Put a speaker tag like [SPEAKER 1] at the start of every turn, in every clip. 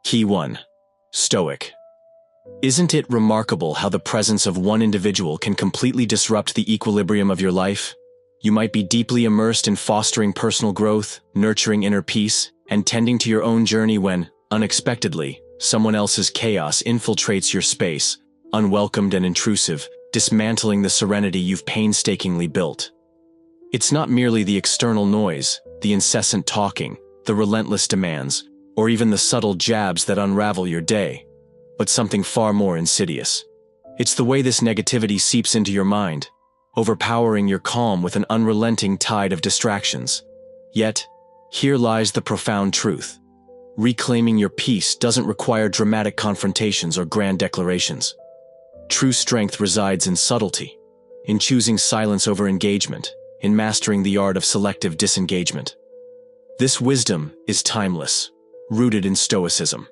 [SPEAKER 1] Key 1. Stoic. Isn't it remarkable how the presence of one individual can completely disrupt the equilibrium of your life? You might be deeply immersed in fostering personal growth, nurturing inner peace, and tending to your own journey when, unexpectedly, someone else's chaos infiltrates your space, unwelcomed and intrusive, dismantling the serenity you've painstakingly built. It's not merely the external noise, the incessant talking, the relentless demands, or even the subtle jabs that unravel your day, but something far more insidious. It's the way this negativity seeps into your mind, overpowering your calm with an unrelenting tide of distractions. Yet, here lies the profound truth. Reclaiming your peace doesn't require dramatic confrontations or grand declarations. True strength resides in subtlety, in choosing silence over engagement, in mastering the art of selective disengagement. This wisdom is timeless, rooted in Stoicism,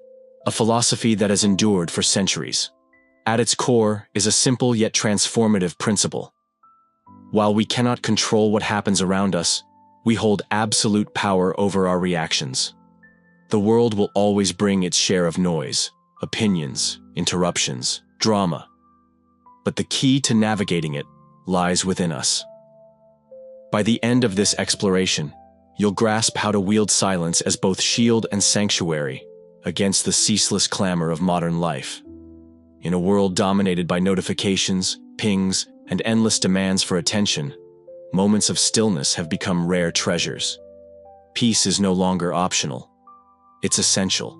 [SPEAKER 1] a philosophy that has endured for centuries. At its core is a simple yet transformative principle. While we cannot control what happens around us, we hold absolute power over our reactions. The world will always bring its share of noise, opinions, interruptions, drama. But the key to navigating it lies within us. By the end of this exploration, you'll grasp how to wield silence as both shield and sanctuary against the ceaseless clamor of modern life. In a world dominated by notifications, pings, and endless demands for attention, moments of stillness have become rare treasures. Peace is no longer optional. It's essential.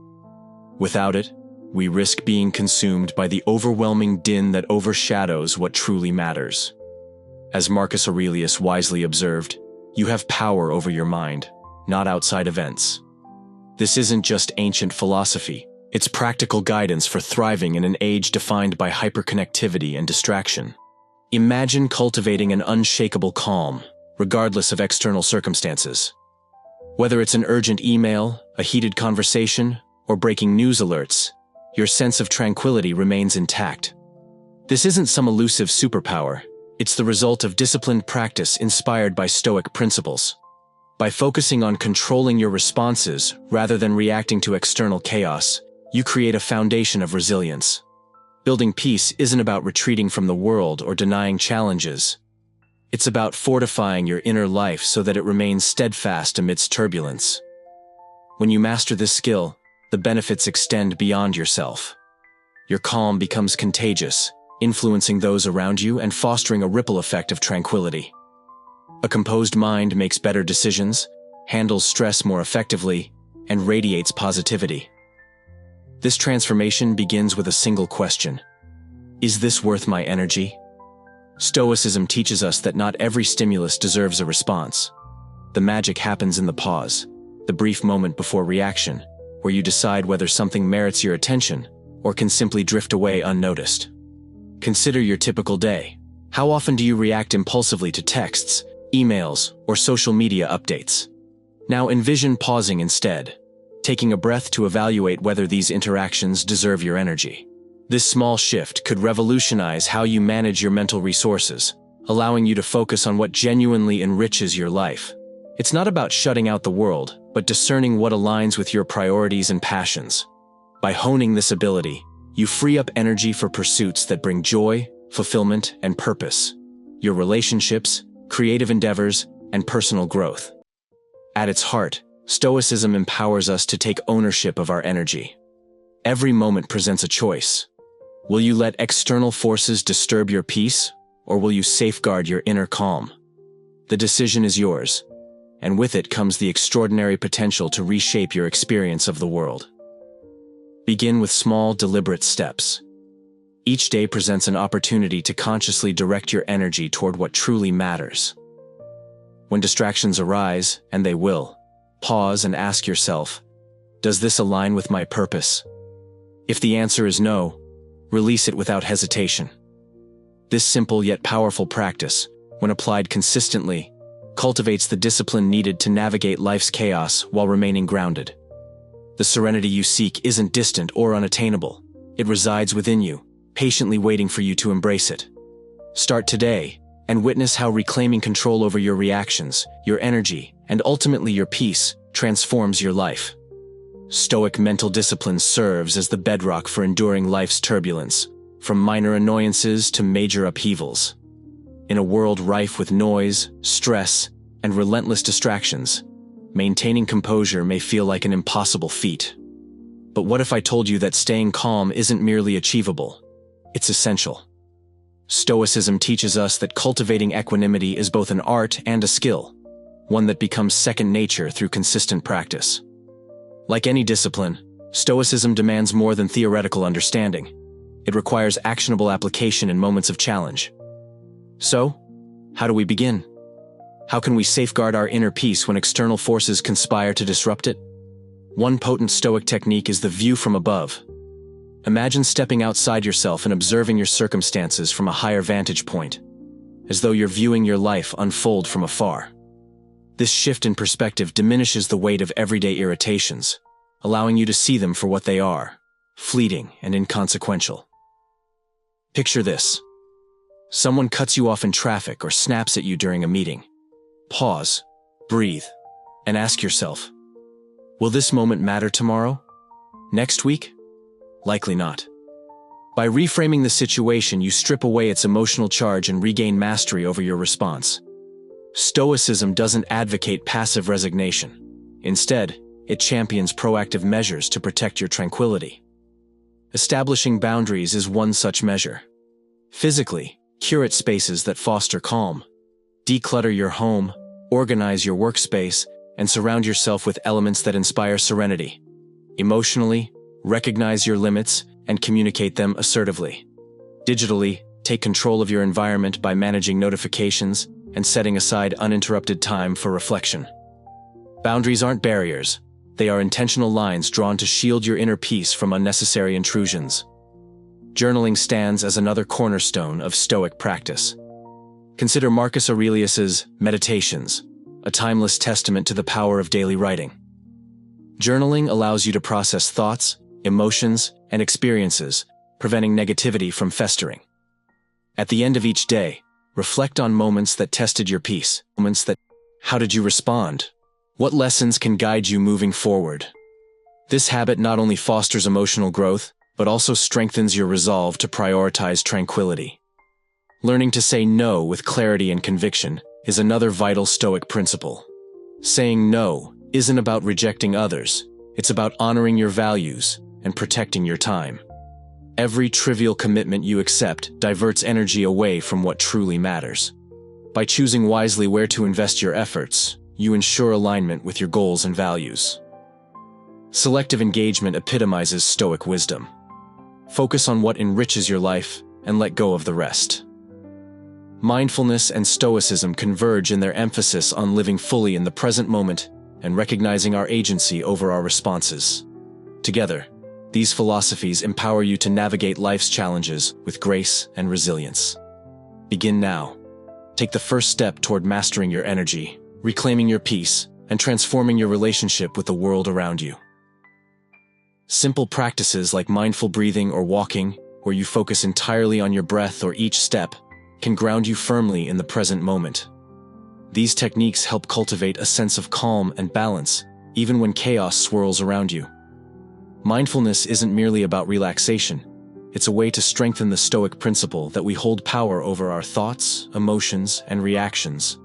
[SPEAKER 1] Without it, we risk being consumed by the overwhelming din that overshadows what truly matters. As Marcus Aurelius wisely observed, you have power over your mind, not outside events. This isn't just ancient philosophy, it's practical guidance for thriving in an age defined by hyperconnectivity and distraction. Imagine cultivating an unshakable calm, regardless of external circumstances. Whether it's an urgent email, a heated conversation, or breaking news alerts, your sense of tranquility remains intact. This isn't some elusive superpower. It's the result of disciplined practice inspired by Stoic principles. By focusing on controlling your responses rather than reacting to external chaos, you create a foundation of resilience. Building peace isn't about retreating from the world or denying challenges. It's about fortifying your inner life so that it remains steadfast amidst turbulence. When you master this skill, the benefits extend beyond yourself. Your calm becomes contagious, influencing those around you and fostering a ripple effect of tranquility. A composed mind makes better decisions, handles stress more effectively, and radiates positivity. This transformation begins with a single question: is this worth my energy? Stoicism teaches us that not every stimulus deserves a response. The magic happens in the pause, the brief moment before reaction, where you decide whether something merits your attention or can simply drift away unnoticed. Consider your typical day. How often do you react impulsively to texts, emails, or social media updates? Now envision pausing instead, taking a breath to evaluate whether these interactions deserve your energy. This small shift could revolutionize how you manage your mental resources, allowing you to focus on what genuinely enriches your life. It's not about shutting out the world, but discerning what aligns with your priorities and passions. By honing this ability, you free up energy for pursuits that bring joy, fulfillment, and purpose. Your relationships, creative endeavors, and personal growth. At its heart, Stoicism empowers us to take ownership of our energy. Every moment presents a choice. Will you let external forces disturb your peace, or will you safeguard your inner calm? The decision is yours, and with it comes the extraordinary potential to reshape your experience of the world. Begin with small, deliberate steps. Each day presents an opportunity to consciously direct your energy toward what truly matters. When distractions arise, and they will, pause and ask yourself, does this align with my purpose? If the answer is no, release it without hesitation. This simple yet powerful practice, when applied consistently, cultivates the discipline needed to navigate life's chaos while remaining grounded. The serenity you seek isn't distant or unattainable. It resides within you, patiently waiting for you to embrace it. Start today, and witness how reclaiming control over your reactions, your energy, and ultimately your peace transforms your life. Stoic mental discipline serves as the bedrock for enduring life's turbulence, from minor annoyances to major upheavals. In a world rife with noise, stress, and relentless distractions, maintaining composure may feel like an impossible feat. But what if I told you that staying calm isn't merely achievable? It's essential. Stoicism teaches us that cultivating equanimity is both an art and a skill, one that becomes second nature through consistent practice. Like any discipline, Stoicism demands more than theoretical understanding. It requires actionable application in moments of challenge. So, how do we begin? How can we safeguard our inner peace when external forces conspire to disrupt it? One potent Stoic technique is the view from above. Imagine stepping outside yourself and observing your circumstances from a higher vantage point, as though you're viewing your life unfold from afar. This shift in perspective diminishes the weight of everyday irritations, allowing you to see them for what they are, fleeting and inconsequential. Picture this. Someone cuts you off in traffic or snaps at you during a meeting. Pause, breathe, and ask yourself, will this moment matter tomorrow? Next week? Likely not. By reframing the situation, you strip away its emotional charge and regain mastery over your response. Stoicism doesn't advocate passive resignation. Instead, it champions proactive measures to protect your tranquility. Establishing boundaries is one such measure. Physically, curate spaces that foster calm. Declutter your home, organize your workspace, and surround yourself with elements that inspire serenity. Emotionally, recognize your limits and communicate them assertively. Digitally, take control of your environment by managing notifications and setting aside uninterrupted time for reflection. Boundaries aren't barriers. They are intentional lines drawn to shield your inner peace from unnecessary intrusions. Journaling stands as another cornerstone of Stoic practice. Consider Marcus Aurelius's Meditations, a timeless testament to the power of daily writing. Journaling allows you to process thoughts, emotions, and experiences, preventing negativity from festering. At the end of each day, reflect on moments that tested your peace. How did you respond? What lessons can guide you moving forward? This habit not only fosters emotional growth, but also strengthens your resolve to prioritize tranquility. Learning to say no with clarity and conviction is another vital Stoic principle. Saying no isn't about rejecting others, it's about honoring your values and protecting your time. Every trivial commitment you accept diverts energy away from what truly matters. By choosing wisely where to invest your efforts, you ensure alignment with your goals and values. Selective engagement epitomizes Stoic wisdom. Focus on what enriches your life and let go of the rest. Mindfulness and Stoicism converge in their emphasis on living fully in the present moment and recognizing our agency over our responses. Together, these philosophies empower you to navigate life's challenges with grace and resilience. Begin now. Take the first step toward mastering your energy, reclaiming your peace, and transforming your relationship with the world around you. Simple practices like mindful breathing or walking, where you focus entirely on your breath or each step, can ground you firmly in the present moment. These techniques help cultivate a sense of calm and balance, even when chaos swirls around you. Mindfulness isn't merely about relaxation. It's a way to strengthen the Stoic principle that we hold power over our thoughts, emotions, and reactions.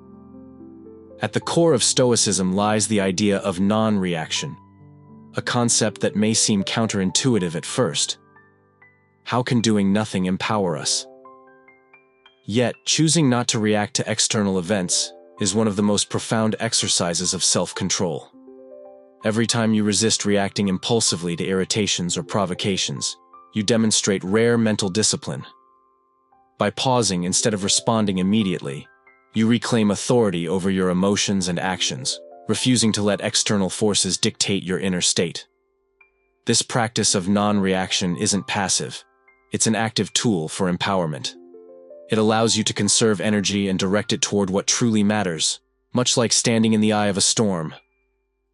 [SPEAKER 1] At the core of Stoicism lies the idea of non-reaction, a concept that may seem counterintuitive at first. How can doing nothing empower us? Yet, choosing not to react to external events is one of the most profound exercises of self-control. Every time you resist reacting impulsively to irritations or provocations, you demonstrate rare mental discipline. By pausing instead of responding immediately, you reclaim authority over your emotions and actions, refusing to let external forces dictate your inner state. This practice of non-reaction isn't passive. It's an active tool for empowerment. It allows you to conserve energy and direct it toward what truly matters, much like standing in the eye of a storm.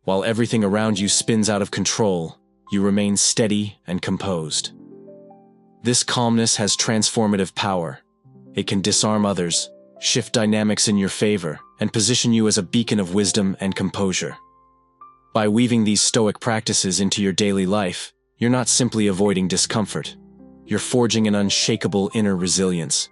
[SPEAKER 1] While everything around you spins out of control, you remain steady and composed. This calmness has transformative power. It can disarm others, shift dynamics in your favor, and position you as a beacon of wisdom and composure. By weaving these Stoic practices into your daily life, you're not simply avoiding discomfort. You're forging an unshakable inner resilience.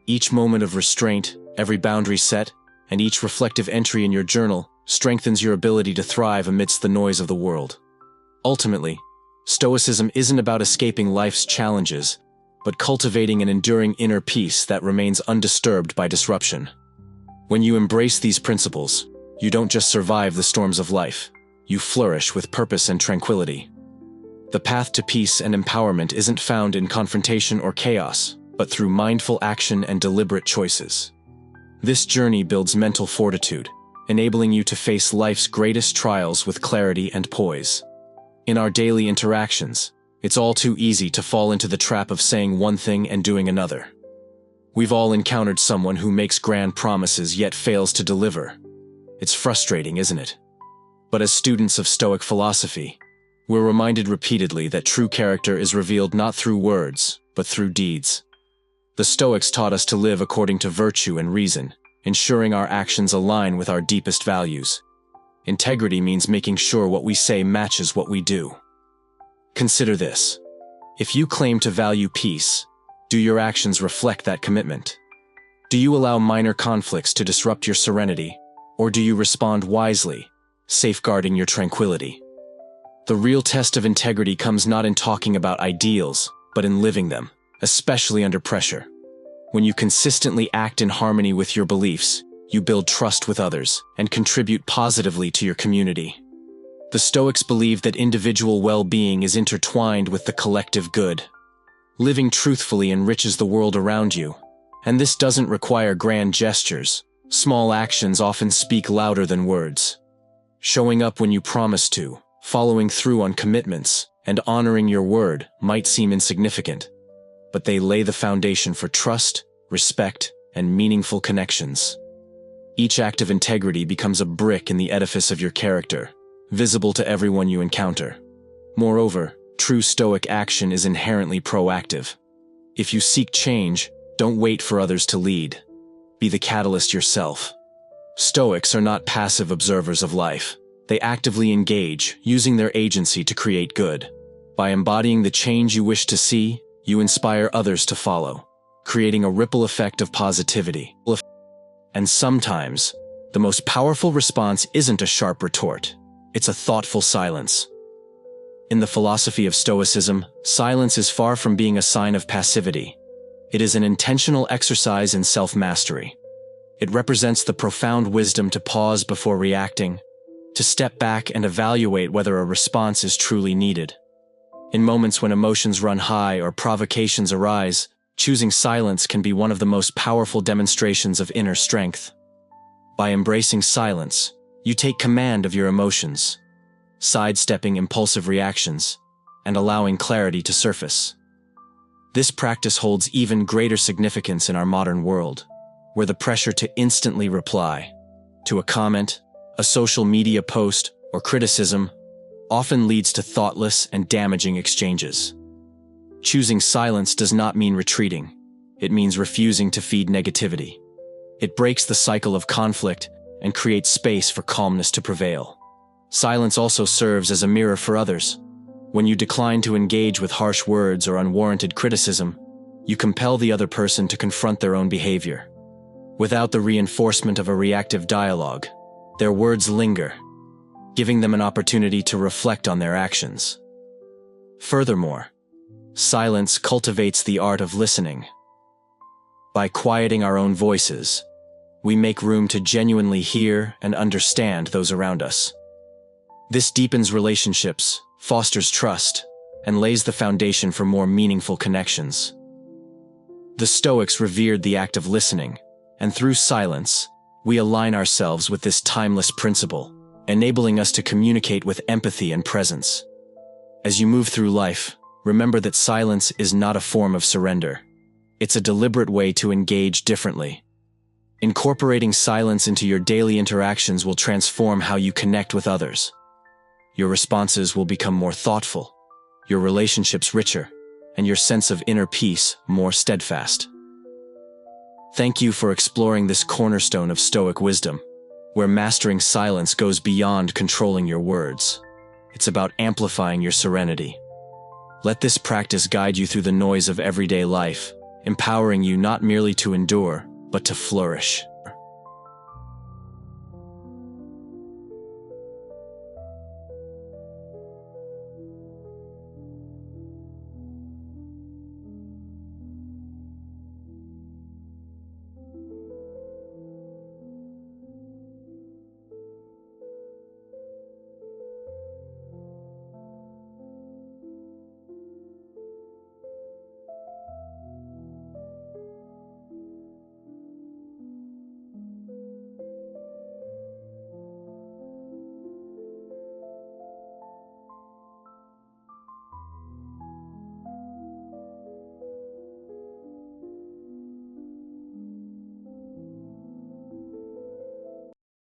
[SPEAKER 1] Each moment of restraint, every boundary set, and each reflective entry in your journal strengthens your ability to thrive amidst the noise of the world. Ultimately, Stoicism isn't about escaping life's challenges, but cultivating an enduring inner peace that remains undisturbed by disruption. When you embrace these principles, you don't just survive the storms of life, you flourish with purpose and tranquility. The path to peace and empowerment isn't found in confrontation or chaos, but through mindful action and deliberate choices. This journey builds mental fortitude, enabling you to face life's greatest trials with clarity and poise. In our daily interactions, it's all too easy to fall into the trap of saying one thing and doing another. We've all encountered someone who makes grand promises yet fails to deliver. It's frustrating, isn't it? But as students of Stoic philosophy, we're reminded repeatedly that true character is revealed not through words, but through deeds. The Stoics taught us to live according to virtue and reason, ensuring our actions align with our deepest values. Integrity means making sure what we say matches what we do. Consider this. If you claim to value peace, do your actions reflect that commitment? Do you allow minor conflicts to disrupt your serenity, or do you respond wisely, safeguarding your tranquility? The real test of integrity comes not in talking about ideals, but in living them, especially under pressure. When you consistently act in harmony with your beliefs, you build trust with others and contribute positively to your community. The Stoics believe that individual well-being is intertwined with the collective good. Living truthfully enriches the world around you, and this doesn't require grand gestures. Small actions often speak louder than words. Showing up when you promise to, following through on commitments, and honoring your word might seem insignificant, but they lay the foundation for trust, respect, and meaningful connections. Each act of integrity becomes a brick in the edifice of your character, visible to everyone you encounter. Moreover, true Stoic action is inherently proactive. If you seek change, don't wait for others to lead. Be the catalyst yourself. Stoics are not passive observers of life. They actively engage, using their agency to create good. By embodying the change you wish to see, you inspire others to follow, creating a ripple effect of positivity. And sometimes, the most powerful response isn't a sharp retort. It's a thoughtful silence. In the philosophy of Stoicism, silence is far from being a sign of passivity. It is an intentional exercise in self-mastery. It represents the profound wisdom to pause before reacting, to step back and evaluate whether a response is truly needed. In moments when emotions run high or provocations arise, choosing silence can be one of the most powerful demonstrations of inner strength. By embracing silence, you take command of your emotions, sidestepping impulsive reactions, and allowing clarity to surface. This practice holds even greater significance in our modern world, where the pressure to instantly reply to a comment, a social media post, or criticism often leads to thoughtless and damaging exchanges. Choosing silence does not mean retreating. It means refusing to feed negativity. It breaks the cycle of conflict and creates space for calmness to prevail. Silence also serves as a mirror for others. When you decline to engage with harsh words or unwarranted criticism, you compel the other person to confront their own behavior. Without the reinforcement of a reactive dialogue, their words linger, giving them an opportunity to reflect on their actions. Furthermore, silence cultivates the art of listening. By quieting our own voices, we make room to genuinely hear and understand those around us. This deepens relationships, fosters trust, and lays the foundation for more meaningful connections. The Stoics revered the act of listening, and through silence, we align ourselves with this timeless principle, enabling us to communicate with empathy and presence. As you move through life, remember that silence is not a form of surrender. It's a deliberate way to engage differently. Incorporating silence into your daily interactions will transform how you connect with others. Your responses will become more thoughtful, your relationships richer, and your sense of inner peace more steadfast. Thank you for exploring this cornerstone of Stoic wisdom. where mastering silence goes beyond controlling your words. It's about amplifying your serenity. Let this practice guide you through the noise of everyday life, empowering you not merely to endure, but to flourish.